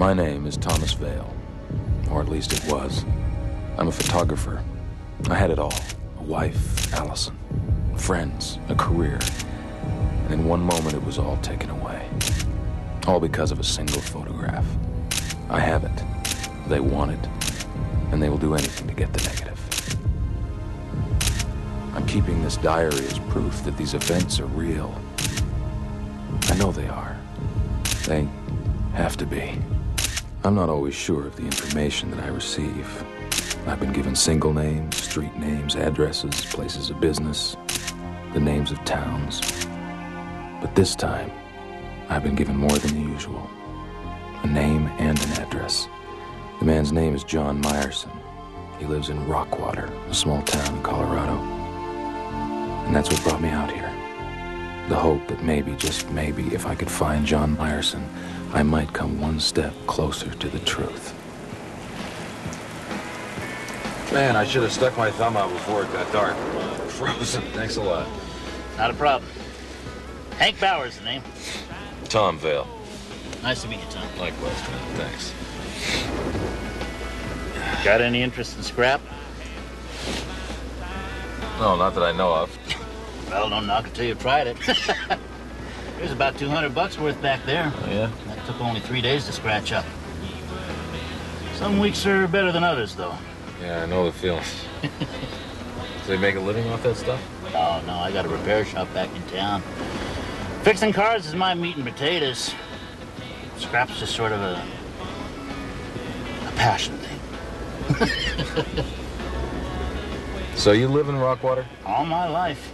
My name is Thomas Vale, or at least it was. I'm a photographer. I had it all. A wife, Allison, friends, a career. And in one moment it was all taken away. All because of a single photograph. I have it. They want it. And they will do anything to get the negative. I'm keeping this diary as proof that these events are real. I know they are. They have to be. I'm not always sure of the information that I receive. I've been given single names, street names, addresses, places of business, the names of towns. But this time, I've been given more than the usual. A name and an address. The man's name is John Meyerson. He lives in Rockwater, a small town in Colorado. And that's what brought me out here. The hope that maybe, just maybe, if I could find John Meyerson, I might come one step closer to the truth. Man, I should have stuck my thumb out before it got dark. Frozen. Thanks a lot. Not a problem. Hank Bauer's the name. Tom Vale. Nice to meet you, Tom. Likewise, man. Thanks. Got any interest in scrap? No, not that I know of. Well, don't knock it till you've tried it. There's about $200 worth back there. Oh, yeah? That took only 3 days to scratch up. Some weeks are better than others, though. Yeah, I know the feeling. Do they make a living off that stuff? Oh, no, I got a repair shop back in town. Fixing cars is my meat and potatoes. Scrap's just sort of a passion thing. So you live in Rockwater? All my life.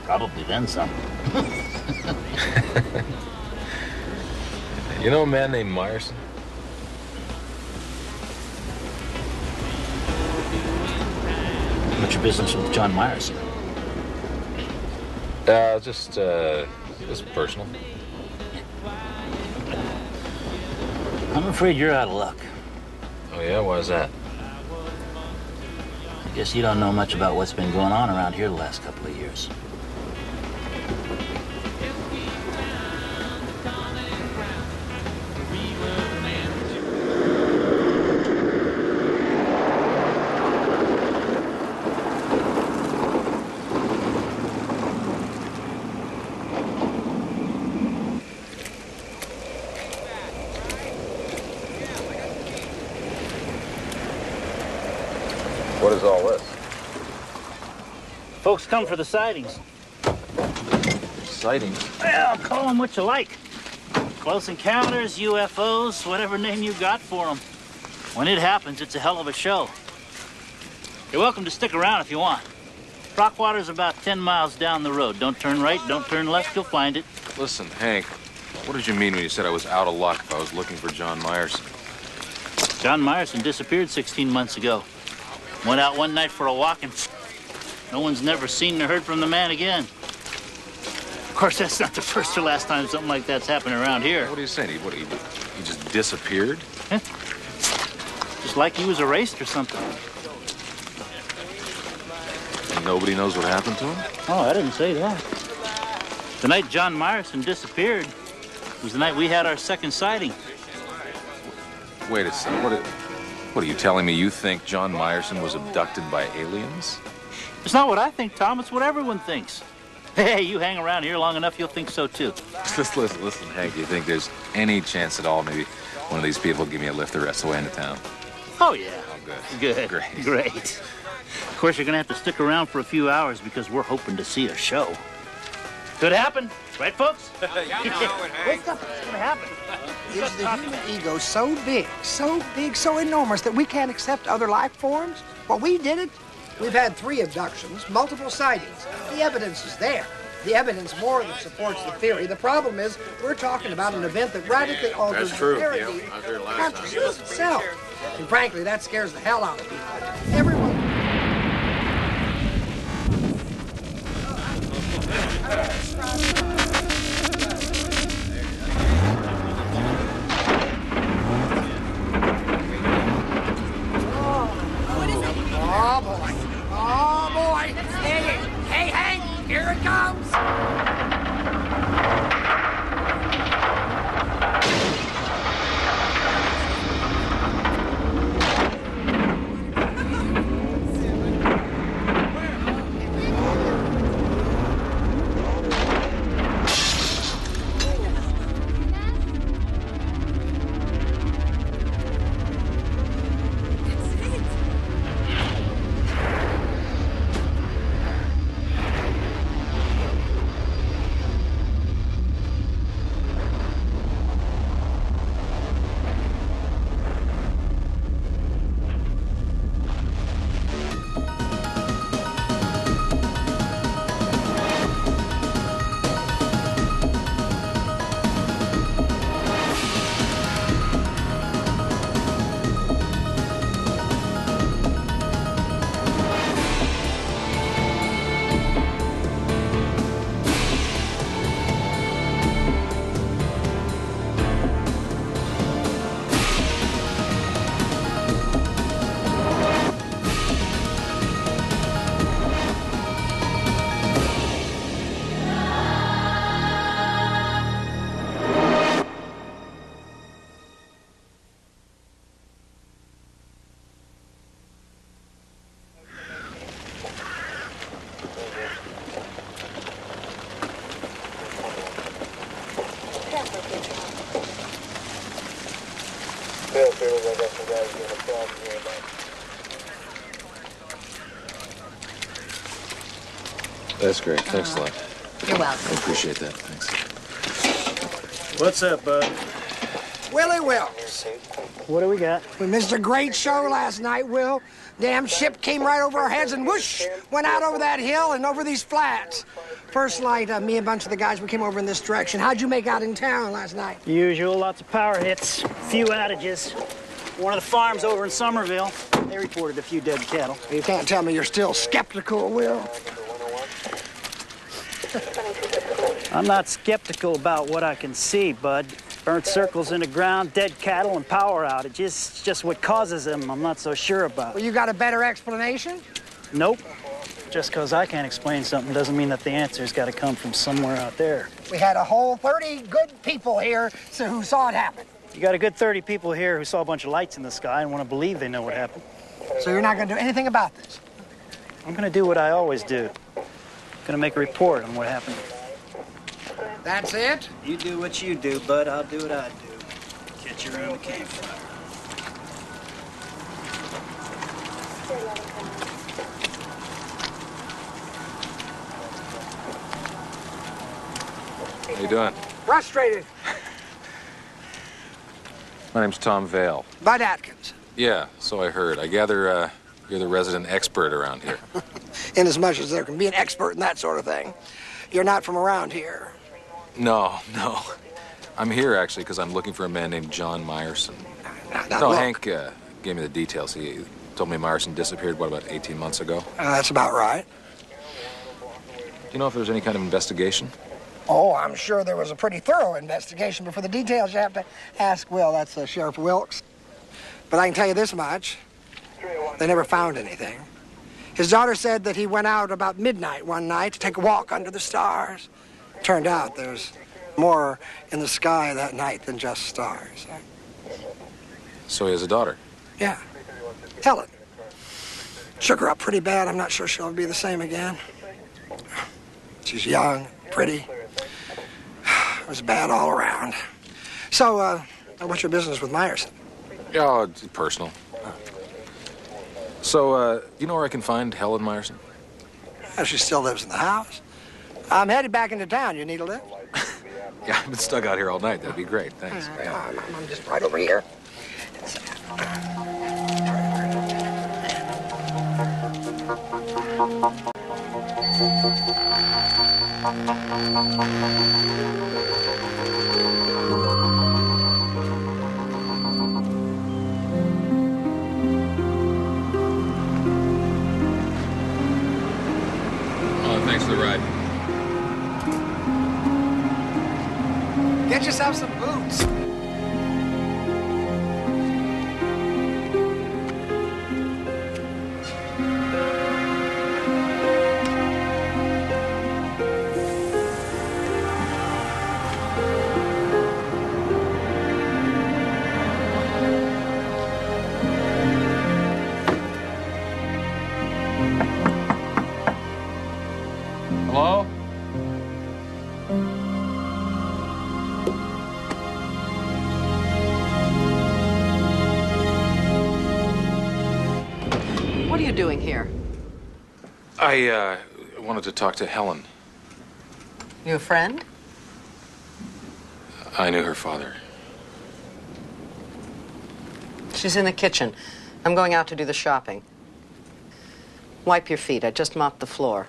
Probably then some. You know a man named Meyerson? What's your business with John Meyerson? Just personal. I'm afraid you're out of luck. Oh, yeah? Why is that? I guess you don't know much about what's been going on around here the last couple of years. What is all this? Folks come for the sightings. Sightings? Well, call them what you like. Close encounters, UFOs, whatever name you got for them. When it happens, it's a hell of a show. You're welcome to stick around if you want. Rockwater's about 10 miles down the road. Don't turn right, don't turn left, you'll find it. Listen, Hank, what did you mean when you said I was out of luck if I was looking for John Meyerson? John Meyerson disappeared 16 months ago. Went out one night for a walk and no one's never seen or heard from the man again. Of course, that's not the first or last time something like that's happened around here. What are you saying? He just disappeared? Huh? Just like he was erased or something. And nobody knows what happened to him? Oh, I didn't say that. The night John Meyerson disappeared was the night we had our second sighting. Wait a second. What are you telling me? You think John Meyerson was abducted by aliens? It's not what I think, Tom. It's what everyone thinks. Hey, you hang around here long enough, you'll think so, too. Listen, Hank, do you think there's any chance at all maybe one of these people will give me a lift the rest of the way into town? Oh, yeah. Oh, good. Good. Great. Of course, you're going to have to stick around for a few hours because we're hoping to see a show. Could happen. Right, folks? Wake up. It's going to happen. Is the human ego so big, so enormous that we can't accept other life forms? Well, we did it. We've had 3 abductions, multiple sightings. The evidence is there. The evidence more than supports the theory. The problem is we're talking about an event that radically alters the paradigm of consciousness itself. And frankly, that scares the hell out of people. Everyone... Oh, boy. Oh, boy. Hey, Hank, here it comes. That's great. Thanks a lot. You're welcome. I appreciate that. Thanks. What's up, bud? Willie Wilkes. What do we got? We missed a great show last night, Will. Damn ship came right over our heads and whoosh, went out over that hill and over these flats. First light, me and a bunch of the guys, we came over in this direction. How'd you make out in town last night? Usual, lots of power hits, few outages. One of the farms over in Somerville, they reported a few dead cattle. You can't tell me you're still skeptical, Will. I'm not skeptical about what I can see, Bud. Burnt circles in the ground, dead cattle, and power outages. It's just what causes them I'm not so sure about. Well, you got a better explanation? Nope. Just because I can't explain something doesn't mean that the answer's got to come from somewhere out there. We had a whole 30 good people here who saw it happen. You got a good 30 people here who saw a bunch of lights in the sky and want to believe they know what happened. So you're not going to do anything about this? I'm going to do what I always do. I'm going to make a report on what happened. That's it? You do what you do, Bud. I'll do what I do. Catch you around the campfire. How you doing? Frustrated. My name's Tom Vale. Bud Atkins. Yeah, so I heard. I gather you're the resident expert around here. In as much as there can be an expert in that sort of thing. You're not from around here. No. I'm here, actually, because I'm looking for a man named John Myerson. Now, No, look. Hank gave me the details. He told me Myerson disappeared, about 18 months ago? That's about right. Do you know if there was any kind of investigation? Oh, I'm sure there was a pretty thorough investigation, but for the details you have to ask Will. That's Sheriff Wilkes. But I can tell you this much. They never found anything. His daughter said that he went out about midnight one night to take a walk under the stars. Turned out there's more in the sky that night than just stars. So he has a daughter? Yeah. Helen. Shook her up pretty bad. I'm not sure she'll ever be the same again. She's young, pretty. It was bad all around. So, what's your business with Myerson? Yeah, it's personal. So, you know where I can find Helen Myerson? Yeah, she still lives in the house. I'm headed back into town. You need a lift? Yeah, I've been stuck out here all night. That'd be great. Thanks. I'm just right over here. Oh, thanks for the ride. Get yourself some boots. Hello? What are you doing here? I wanted to talk to Helen. You a friend? I knew her father. She's in the kitchen. I'm going out to do the shopping. Wipe your feet. I just mopped the floor.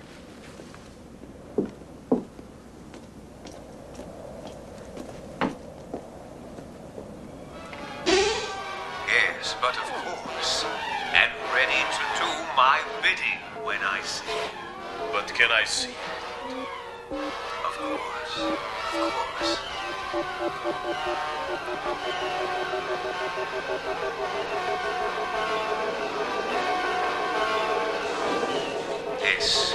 Yes, but of course. And ready to do my bidding when I see it. But can I see it? Of course. Of course. Yes,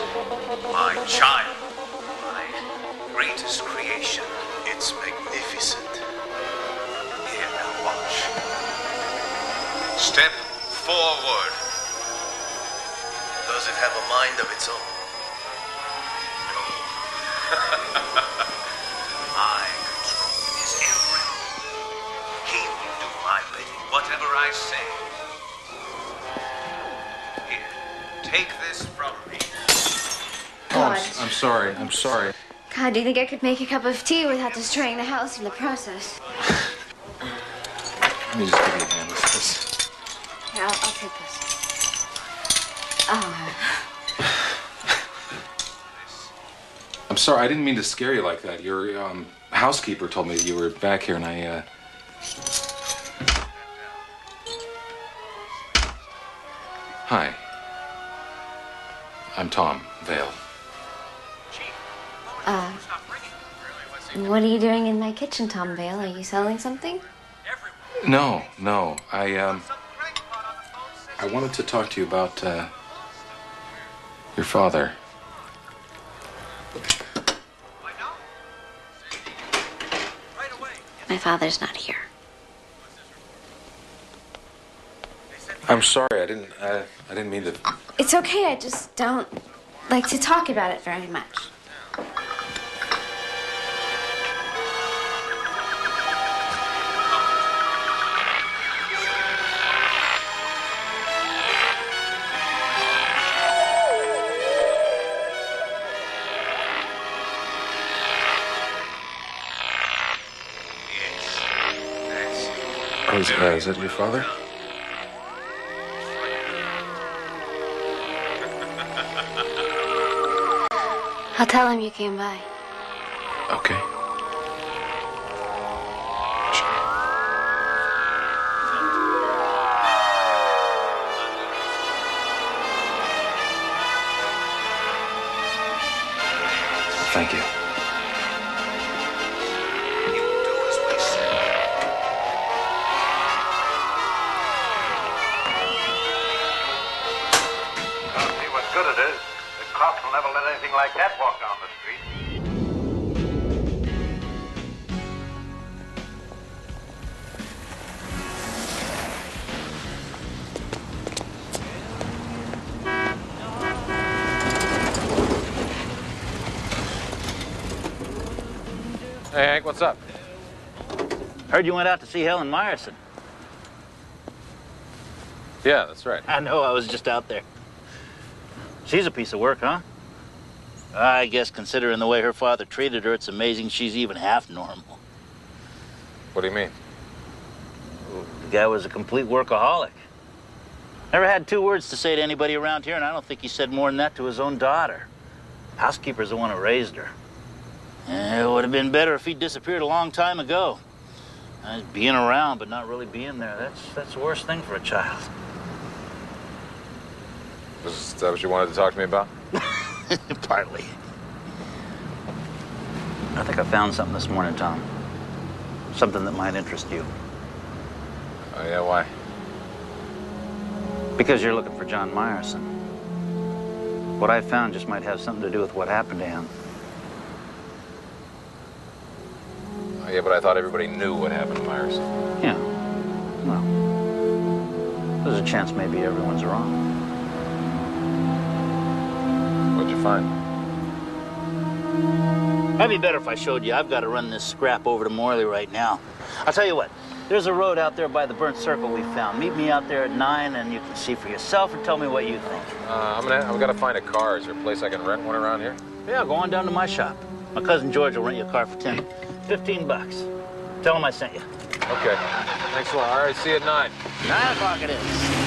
my child. My greatest creation. It's magnificent. Here, now watch. Step forward. Does it have a mind of its own? No. I control his every move. He will do my bidding, whatever I sorry. I'm sorry. God, do you think I could make a cup of tea without destroying the house in the process? Let me just give you a hand with this. Here, I'll take this. Oh. I'm sorry, I didn't mean to scare you like that. Your housekeeper told me that you were back here, and I, Hi. I'm Tom Vale. What are you doing in my kitchen, Tom Vale? Are you selling something? No. I wanted to talk to you about, your father. My father's not here. I'm sorry, I didn't mean to... It's okay, I just don't like to talk about it very much. Is that your father? I'll tell him you came by. Okay. Sure. Thank you. Like that walk down the street. Hey, Hank, what's up? Heard you went out to see Helen Meyerson. Yeah, that's right. I know, I was just out there. She's a piece of work, huh? I guess considering the way her father treated her, it's amazing she's even half normal. What do you mean? The guy was a complete workaholic. Never had two words to say to anybody around here, and I don't think he said more than that to his own daughter. Housekeeper's the one who raised her. It would have been better if he'd disappeared a long time ago. Being around, but not really being there, that's the worst thing for a child. Was that what you wanted to talk to me about? Partly. I think I found something this morning, Tom. Something that might interest you. Oh, yeah, why? Because you're looking for John Meyerson. What I found just might have something to do with what happened to him. Oh, yeah, but I thought everybody knew what happened to Meyerson. Yeah. Well, there's a chance maybe everyone's wrong. What'd you find? Might be better if I showed you. I've got to run this scrap over to Morley right now. I'll tell you what. There's a road out there by the burnt circle we found. Meet me out there at 9, and you can see for yourself and tell me what you think. I've got to find a car. Is there a place I can rent one around here? Yeah, go on down to my shop. My cousin George will rent you a car for 15 bucks. Tell him I sent you. Okay. Thanks a lot. All right, see you at 9. 9 o'clock it is.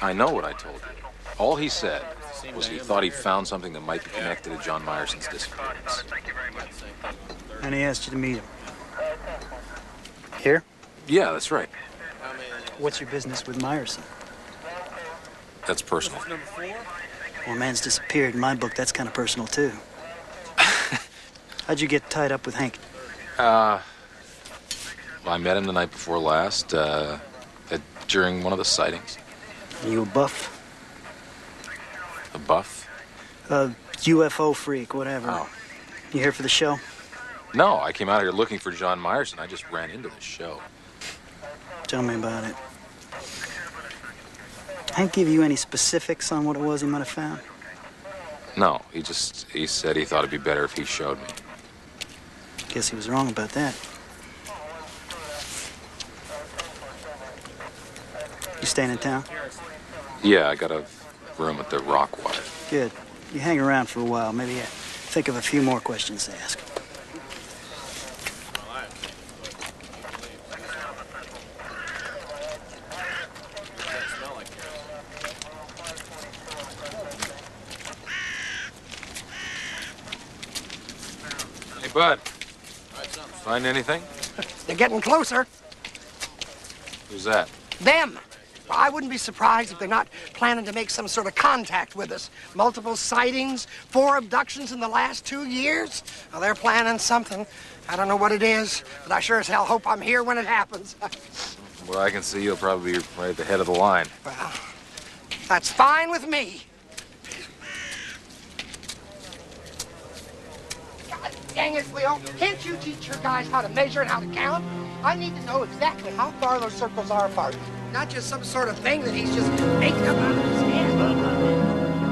I know what I told you. All he said was he thought he found something that might be connected to John Myerson's disappearance. And he asked you to meet him. Here? Yeah, that's right. What's your business with Myerson? That's personal. Well, a man's disappeared. In my book, that's kind of personal, too. How'd you get tied up with Hank? Well, I met him the night before last, during one of the sightings. Are you a buff? A buff? A UFO freak, whatever. Oh. You here for the show? No, I came out here looking for John Myerson. I just ran into this show. Tell me about it. Hank give you any specifics on what it was he might have found? No, he said he thought it'd be better if he showed me. Guess he was wrong about that. You staying in town? Yeah, I got a room at the Rockwater. Good. You hang around for a while. Maybe think of a few more questions to ask. Hey, Bud. Find anything? They're getting closer. Who's that? Them. I wouldn't be surprised if they're not planning to make some sort of contact with us. Multiple sightings, 4 abductions in the last 2 years. Well, they're planning something. I don't know what it is, but I sure as hell hope I'm here when it happens. Well, I can see you'll probably be right at the head of the line. Well, that's fine with me. God dang it, Leo. Can't you teach your guys how to measure and how to count? I need to know exactly how far those circles are apart. Not just some sort of thing that he's just making up out of his head.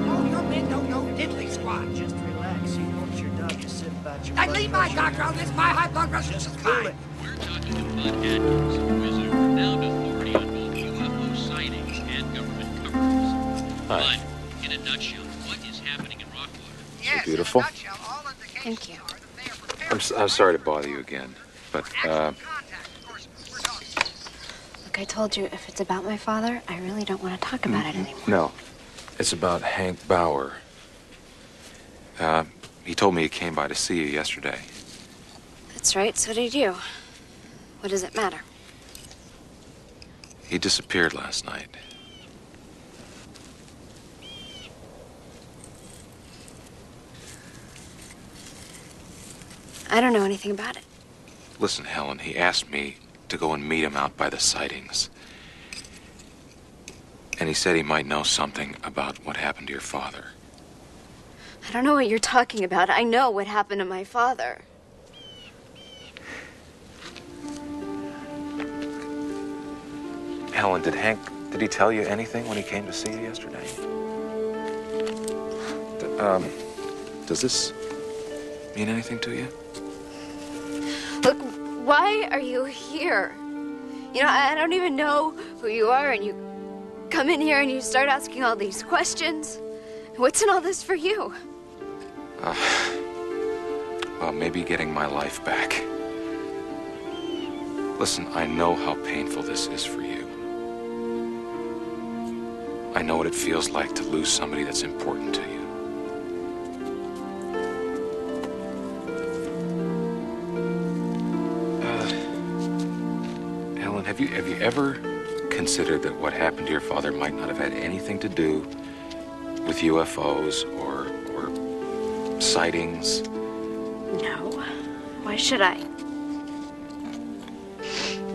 Oh, your men don't know diddly squat. Just relax. You know it's your dog just sitting about your... I leave my doctor on this. My high blood pressure is fine. We're talking to Bud Atkins, who is a renowned authority on both UFO sightings and government cover-ups. Hi. Bud, in a nutshell, what is happening in Rockwater? Yes, beautiful. in a nutshell, all indications Thank you. are that they are prepared I'm sorry to bother you again, but, contact, of course, we're talking. Look, I told you, if it's about my father, I really don't want to talk about it anymore. no. It's about Hank Bauer. He told me he came by to see you yesterday. That's right, so did you. What does it matter? He disappeared last night. I don't know anything about it. Listen, Helen, he asked me to go and meet him out by the sightings. And he said he might know something about what happened to your father. I don't know what you're talking about. I know what happened to my father. Helen, did he tell you anything when he came to see you yesterday? Does this mean anything to you? Look, why are you here? You know, I don't even know who you are, and you come in here and you start asking all these questions. What's in all this for you? Well, maybe getting my life back. Listen, I know how painful this is for you. I know what it feels like to lose somebody that's important to you. Helen, have you ever considered that what happened to your father might not have had anything to do with UFOs or sightings? No. Why should I?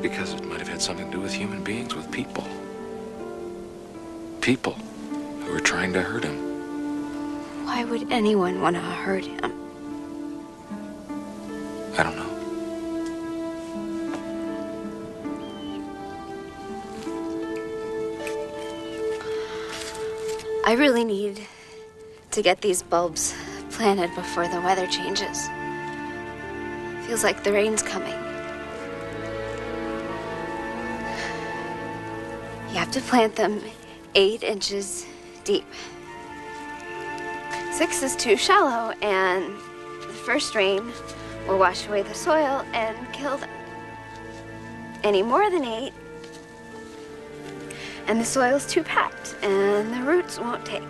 Because it might have had something to do with human beings, with people. People who were trying to hurt him. Why would anyone want to hurt him? I don't know. I really need to get these bulbs planted before the weather changes. Feels like the rain's coming. You have to plant them 8 inches deep. 6 is too shallow, and the first rain will wash away the soil and kill them. Any more than 8, And the soil's too packed, and the roots won't take.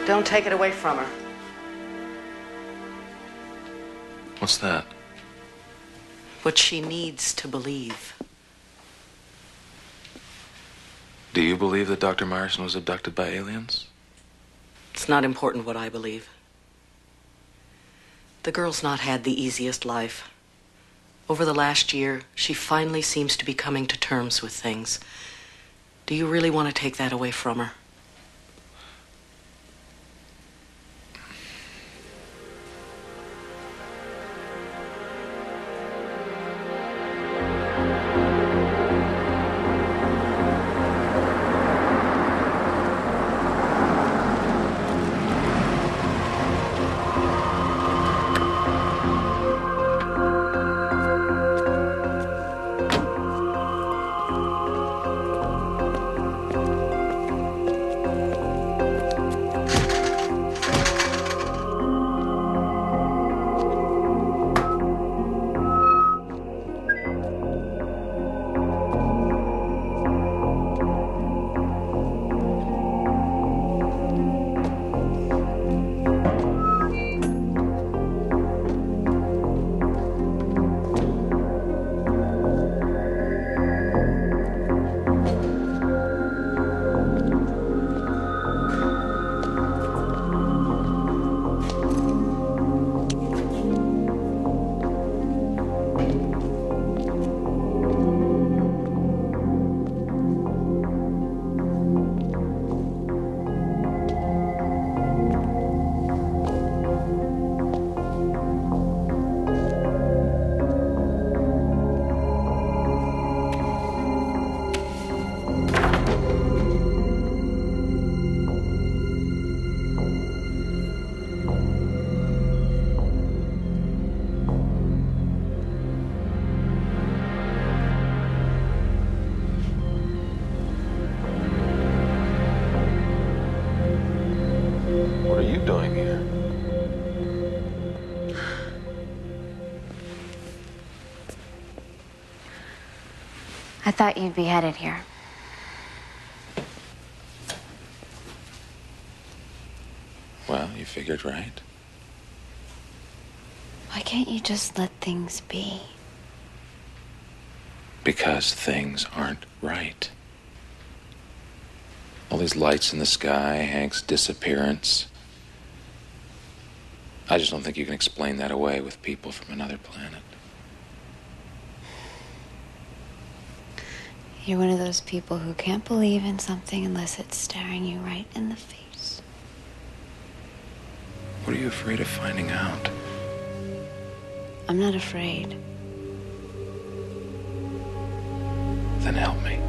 Don't take it away from her. What's that? What she needs to believe. Do you believe that Dr. Myerson was abducted by aliens? It's not important what I believe. The girl's not had the easiest life. Over the last year, she finally seems to be coming to terms with things. Do you really want to take that away from her? I thought you'd be headed here. Well, you figured right. Why can't you just let things be? Because things aren't right. All these lights in the sky, Hank's disappearance. I just don't think you can explain that away with people from another planet. You're one of those people who can't believe in something unless it's staring you right in the face. What are you afraid of finding out? I'm not afraid. Then help me.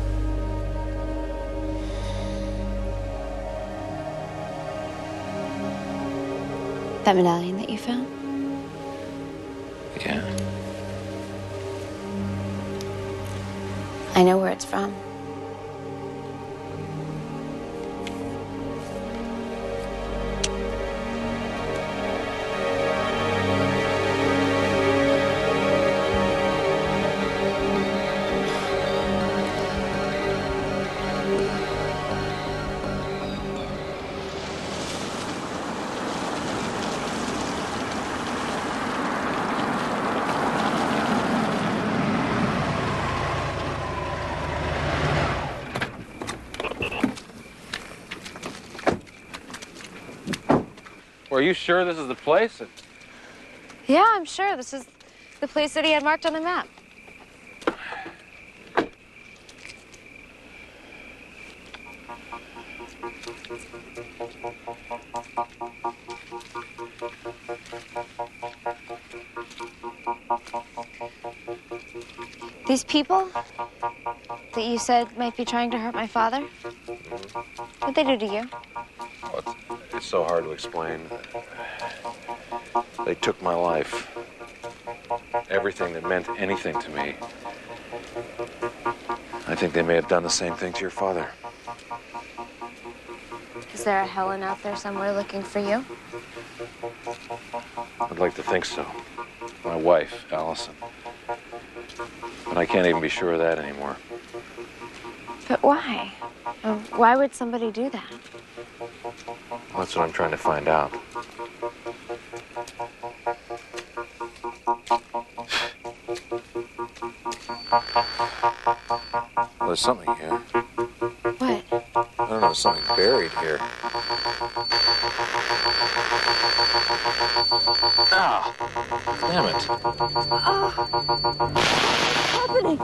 That medallion that you found? Yeah. I know where it's from. Are you sure this is the place? Yeah, I'm sure. This is the place that he had marked on the map. These people that you said might be trying to hurt my father, what'd they do to you? Well, it's so hard to explain. They took my life. Everything that meant anything to me. I think they may have done the same thing to your father. Is there a Helen out there somewhere looking for you? I'd like to think so. My wife, Allison. But I can't even be sure of that anymore. But why? Why would somebody do that? That's what I'm trying to find out. Well, there's something here. What? I don't know, there's something buried here. Ah! Damn it. What's happening?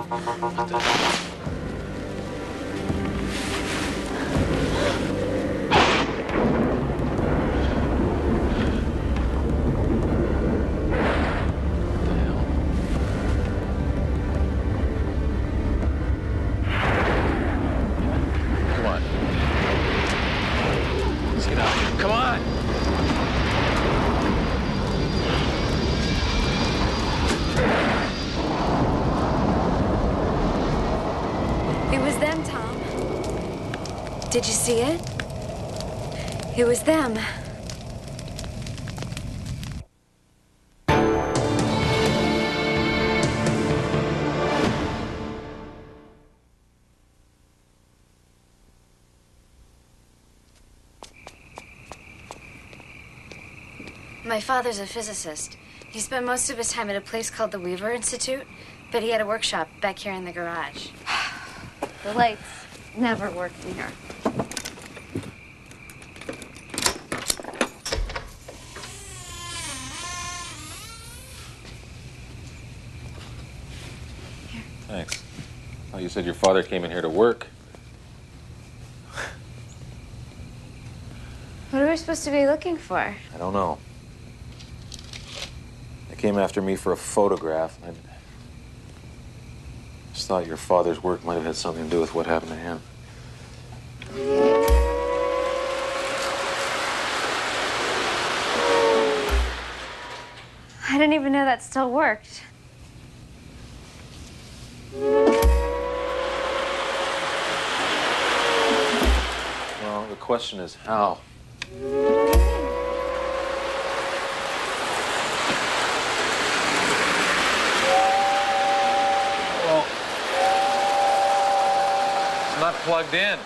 Did you see it? It was them. My father's a physicist. He spent most of his time at a place called the Weaver Institute, but he had a workshop back here in the garage. The lights never worked in here. Thanks. Oh, you said your father came in here to work. What are we supposed to be looking for? I don't know. They came after me for a photograph. I just thought your father's work might have had something to do with what happened to him. I didn't even know that still worked. Well, the question is how. Well, it's not plugged in.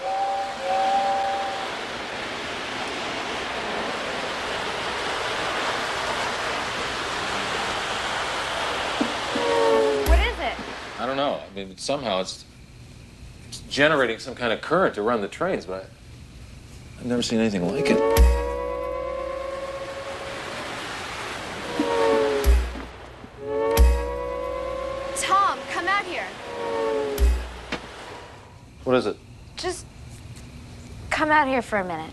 I don't know. I mean, somehow it's generating some kind of current to run the trains, but I've never seen anything like it. Tom, come out here. What is it? Just come out here for a minute.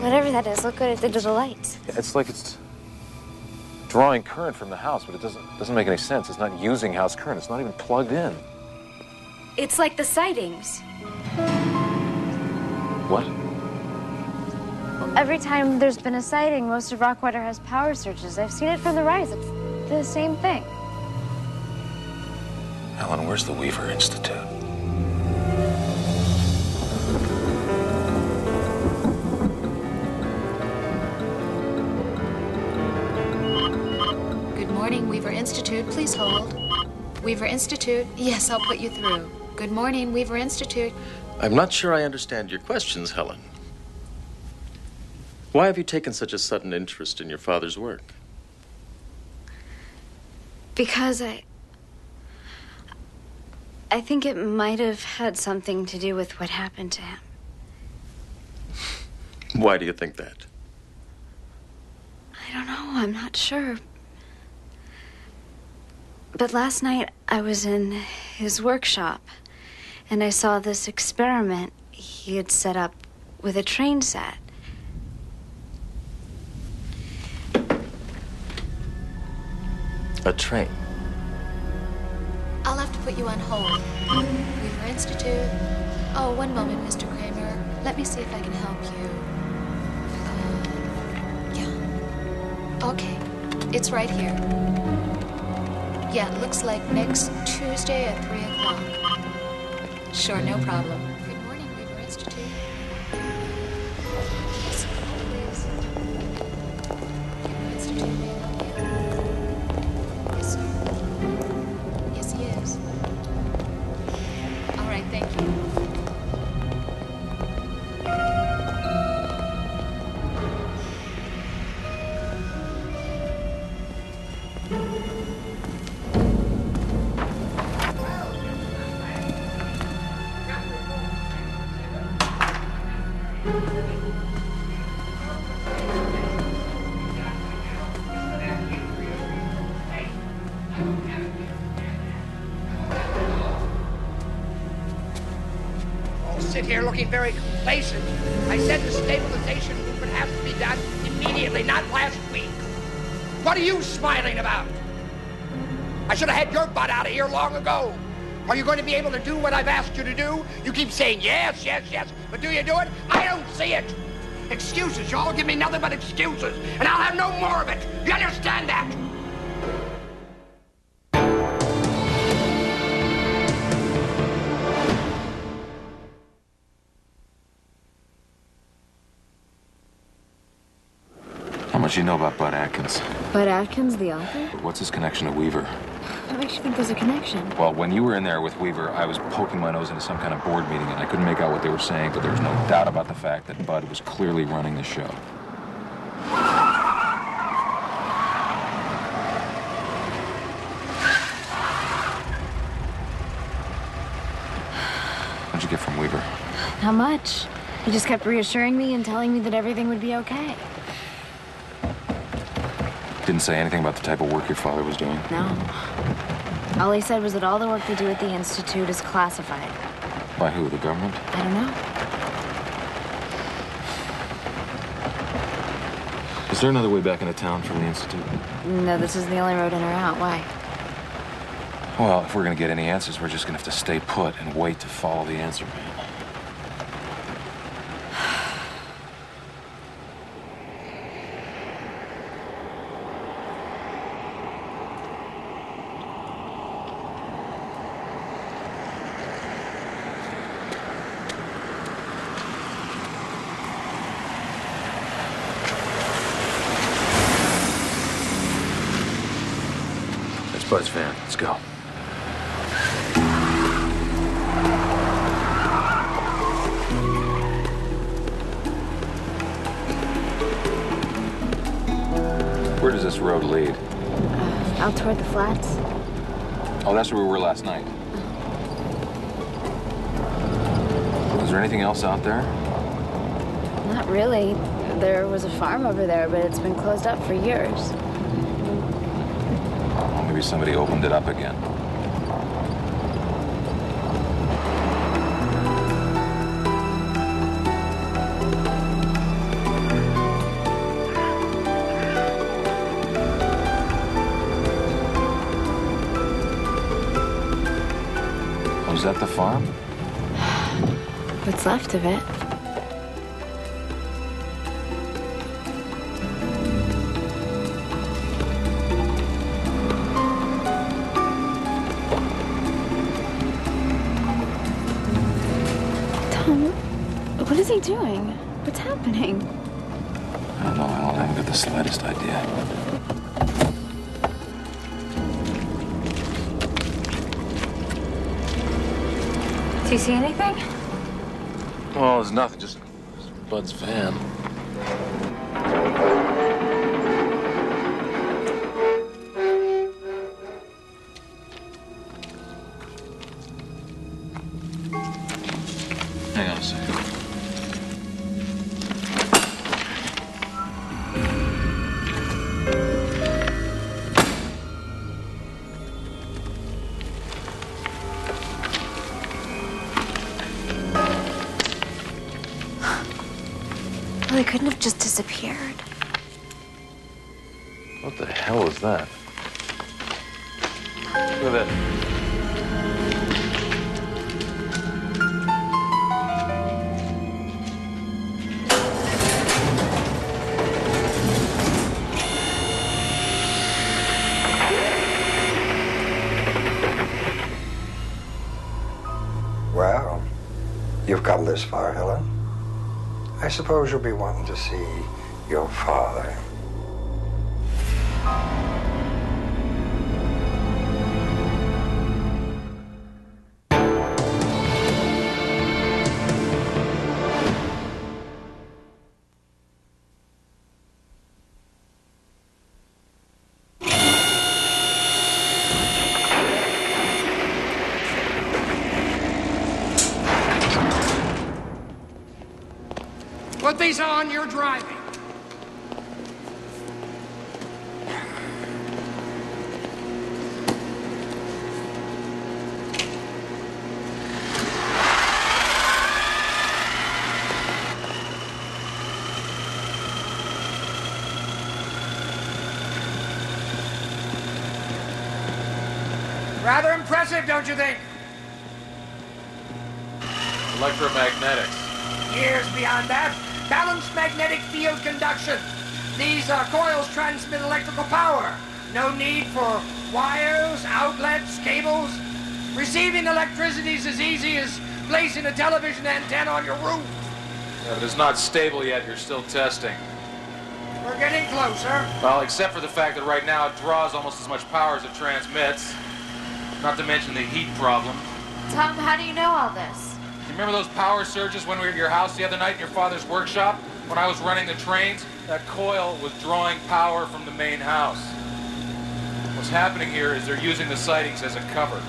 Whatever that is, look what it did to the lights. Yeah, it's like it's drawing current from the house, but it doesn't make any sense. It's not using house current. It's not even plugged in. It's like the sightings. What? Every time there's been a sighting, most of Rockwater has power surges. I've seen it from the rise. It's the same thing. Helen, where's the Weaver Institute? Good morning, Weaver Institute. Please hold. Weaver Institute. Yes, I'll put you through. Good morning, Weaver Institute. I'm not sure I understand your questions, Helen. Why have you taken such a sudden interest in your father's work? Because I I think it might have had something to do with what happened to him. Why do you think that? I don't know. I'm not sure. But last night I was in his workshop and I saw this experiment he had set up with a train set. A train? I'll have to put you on hold. Weaver Institute. Oh, one moment, Mr. Kramer. Let me see if I can help you. Yeah. Okay. It's right here. Yeah, it looks like next Tuesday at 3 o'clock. Sure, no problem. Good morning, Weaver Institute. Yes, please. Weaver Institute, may I help you? Yes, sir. Yes, he is. All right, thank you. Here looking very complacent. I said the stabilization movement has to be done immediately, not last week. What are you smiling about? I should have had your butt out of here long ago. Are you going to be able to do what I've asked you to do? You keep saying yes, yes, yes, but do you do it? I don't see it. Excuses, y'all give me nothing but excuses, and I'll have no more of it. You understand that? How much do you know about Bud Atkins? Bud Atkins, the author? What's his connection to Weaver? What makes you think there's a connection? Well, when you were in there with Weaver, I was poking my nose into some kind of board meeting, and I couldn't make out what they were saying, but there was no doubt about the fact that Bud was clearly running the show. What'd you get from Weaver? Not much. He just kept reassuring me and telling me that everything would be okay. Didn't say anything about the type of work your father was doing? No. All he said was that all the work they do at the Institute is classified. By who, the government? I don't know. Is there another way back into town from the Institute? No, this is the only road in or out. Why? Well, if we're gonna get any answers, we're just gonna have to stay put and wait to follow the answer man. Bud's van. Let's go. Where does this road lead? Out toward the flats. Oh, that's where we were last night. Is there anything else out there? Not really. There was a farm over there, but it's been closed up for years. Maybe somebody opened it up again. Was that the farm? What's left of it. What is he doing? What's happening? I don't know. I haven't got the slightest idea. Do you see anything? Well, there's nothing. Just Bud's van. Hang on a second. Well, he couldn't have just disappeared. What the hell is that? Look at that. Well, you've come this far, Helen. I suppose you'll be wanting to see your father. Put these on, you're driving. Rather impressive, don't you think? Electromagnetics. Years beyond that. Balanced magnetic field conduction. These coils transmit electrical power. No need for wires, outlets, cables. Receiving electricity is as easy as placing a television antenna on your roof. Yeah, but it's not stable yet. You're still testing. We're getting closer. Well, except for the fact that right now it draws almost as much power as it transmits. Not to mention the heat problem. Tom, how do you know all this? You remember those power surges when we were at your house the other night in your father's workshop? When I was running the trains? That coil was drawing power from the main house. What's happening here is they're using the sightings as a cover.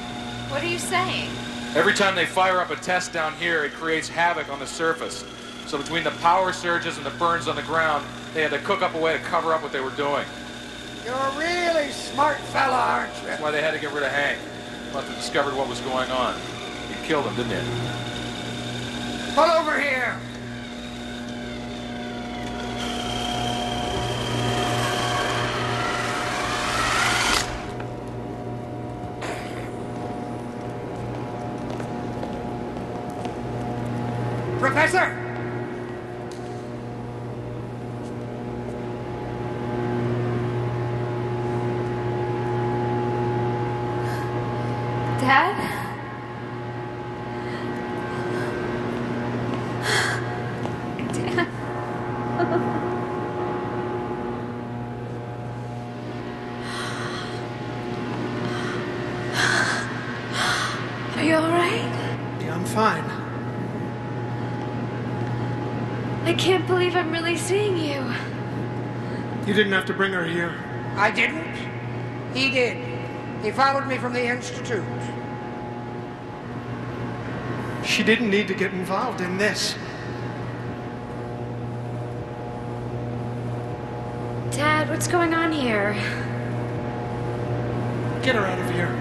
What are you saying? Every time they fire up a test down here, it creates havoc on the surface. So between the power surges and the burns on the ground, they had to cook up a way to cover up what they were doing. You're a really smart fella, aren't you? That's why they had to get rid of Hank. Must have discovered what was going on. You killed him, didn't you? Pull over here. Professor! Dad? Are you all right? Yeah, I'm fine. I can't believe I'm really seeing you. You didn't have to bring her here. I didn't. He did. He followed me from the Institute. She didn't need to get involved in this. Dad, what's going on here? Get her out of here.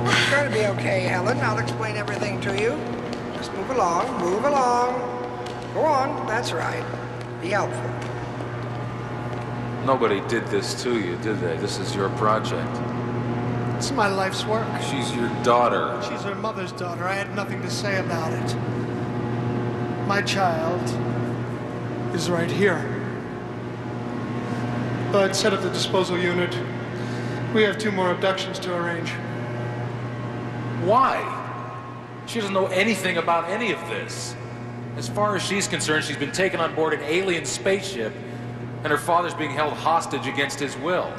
It's going to be okay, Helen. I'll explain everything to you. Just move along, move along. Go on, that's right. Be helpful. Nobody did this to you, did they? This is your project. It's my life's work. She's your daughter. She's her mother's daughter. I had nothing to say about it. My child is right here. Bud, set up the disposal unit. We have 2 more abductions to arrange. Why? She doesn't know anything about any of this. As far as she's concerned, she's been taken on board an alien spaceship, and her father's being held hostage against his will.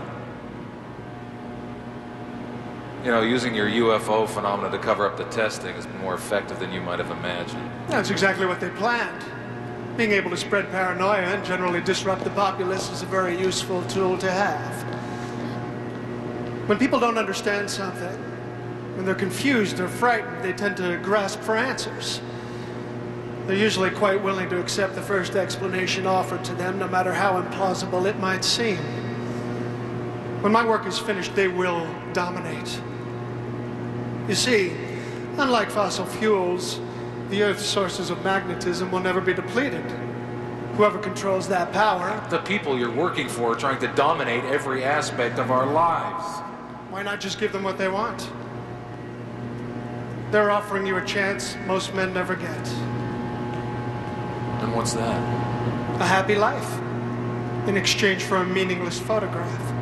You know, using your UFO phenomena to cover up the testing has been more effective than you might have imagined. That's exactly what they planned. Being able to spread paranoia and generally disrupt the populace is a very useful tool to have. When people don't understand something, When they're confused or frightened, they tend to grasp for answers. They're usually quite willing to accept the first explanation offered to them, no matter how implausible it might seem. When my work is finished, they will dominate. You see, unlike fossil fuels, the Earth's sources of magnetism will never be depleted. Whoever controls that power... The people you're working for are trying to dominate every aspect of our lives. Why not just give them what they want? They're offering you a chance most men never get. And what's that? A happy life, in exchange for a meaningless photograph.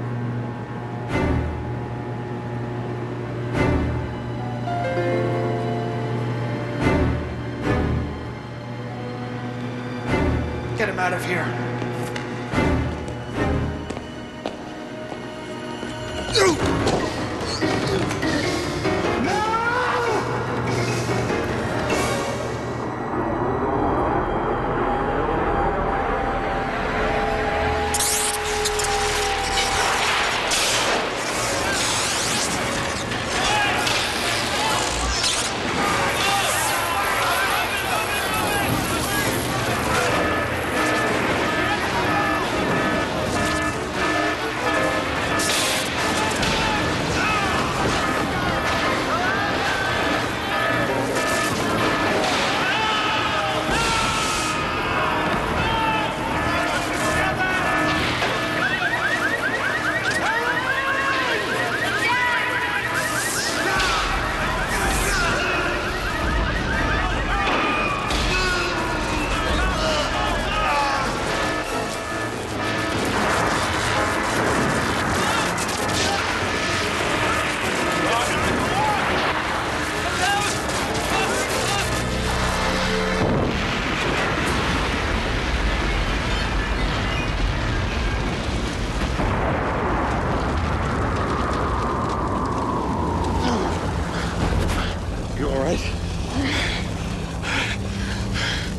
Get him out of here.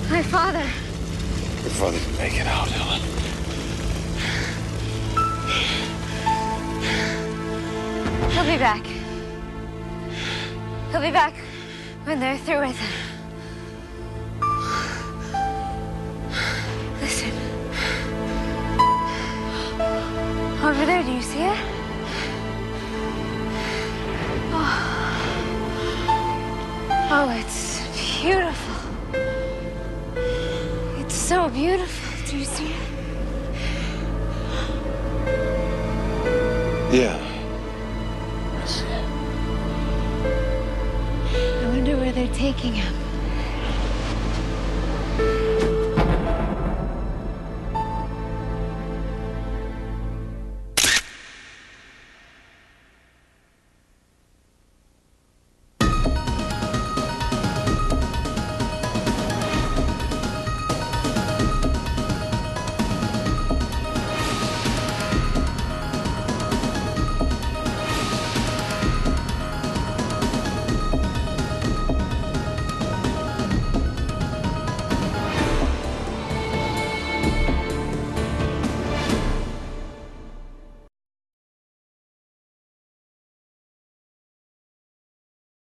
My father. Your father didn't make it out, Helen. He'll be back. He'll be back when they're through with him. Listen. Over there, do you see it? Oh, it's beautiful. It's so beautiful. Do you see it? Yeah. I wonder where they're taking him.